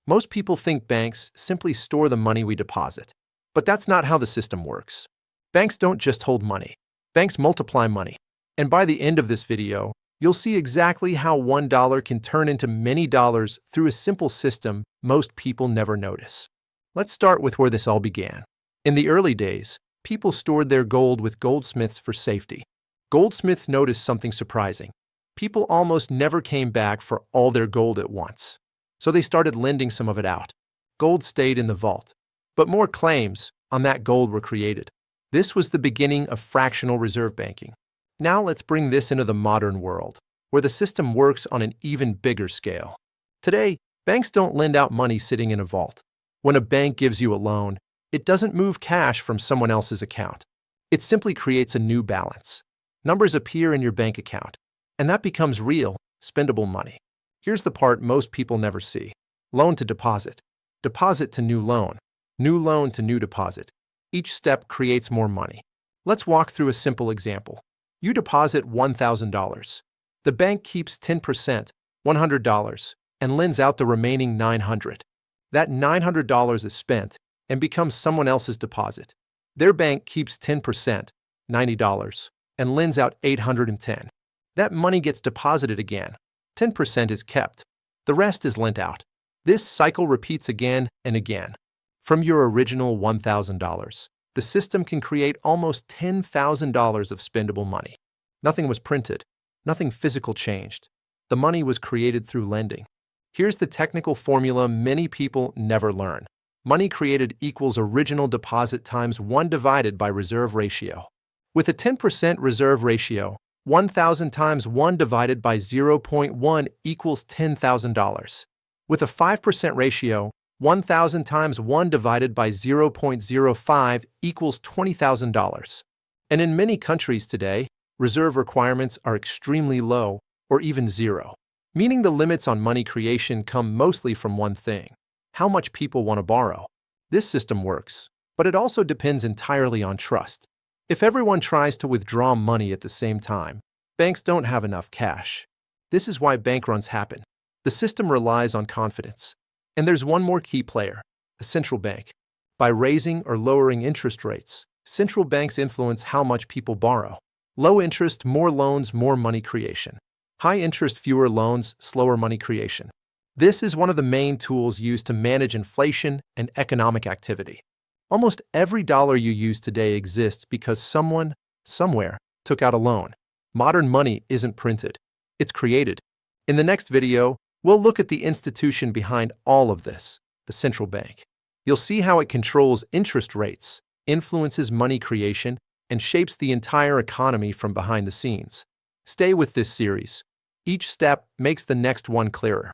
Most people think banks simply store the money we deposit. But that's not how the system works. Banks don't just hold money. Banks multiply money. And by the end of this video, you'll see exactly how $1 can turn into many dollars through a simple system most people never notice. Let's start with where this all began. In the early days, people stored their gold with goldsmiths for safety. Goldsmiths noticed something surprising. People almost never came back for all their gold at once. So they started lending some of it out. Gold stayed in the vault. But more claims on that gold were created. This was the beginning of fractional reserve banking. Now let's bring this into the modern world, where the system works on an even bigger scale. Today, banks don't lend out money sitting in a vault. When a bank gives you a loan, it doesn't move cash from someone else's account. It simply creates a new balance. Numbers appear in your bank account, and that becomes real, spendable money. Here's the part most people never see. Loan to deposit. Deposit to new loan. New loan to new deposit. Each step creates more money. Let's walk through a simple example. You deposit $1,000. The bank keeps 10%, $100, and lends out the remaining $900. That $900 is spent and becomes someone else's deposit. Their bank keeps 10%, $90, and lends out $810. That money gets deposited again. 10% is kept. The rest is lent out. This cycle repeats again and again. From your original $1,000, the system can create almost $10,000 of spendable money. Nothing was printed. Nothing physical changed. The money was created through lending. Here's the technical formula many people never learn. Money created equals original deposit times 1 divided by reserve ratio. With a 10% reserve ratio, 1,000 times 1 divided by 0.1 equals $10,000. With a 5% ratio, 1,000 times 1 divided by 0.05 equals $20,000. And in many countries today, reserve requirements are extremely low or even zero, meaning the limits on money creation come mostly from one thing: how much people want to borrow. This system works, but it also depends entirely on trust. If everyone tries to withdraw money at the same time, banks don't have enough cash. This is why bank runs happen. The system relies on confidence. And there's one more key player: the central bank. By raising or lowering interest rates, central banks influence how much people borrow. Low interest, more loans, more money creation. High interest, fewer loans, slower money creation. This is one of the main tools used to manage inflation and economic activity. Almost every dollar you use today exists because someone, somewhere, took out a loan. Modern money isn't printed. It's created. In the next video, we'll look at the institution behind all of this, the central bank. You'll see how it controls interest rates, influences money creation, and shapes the entire economy from behind the scenes. Stay with this series. Each step makes the next one clearer.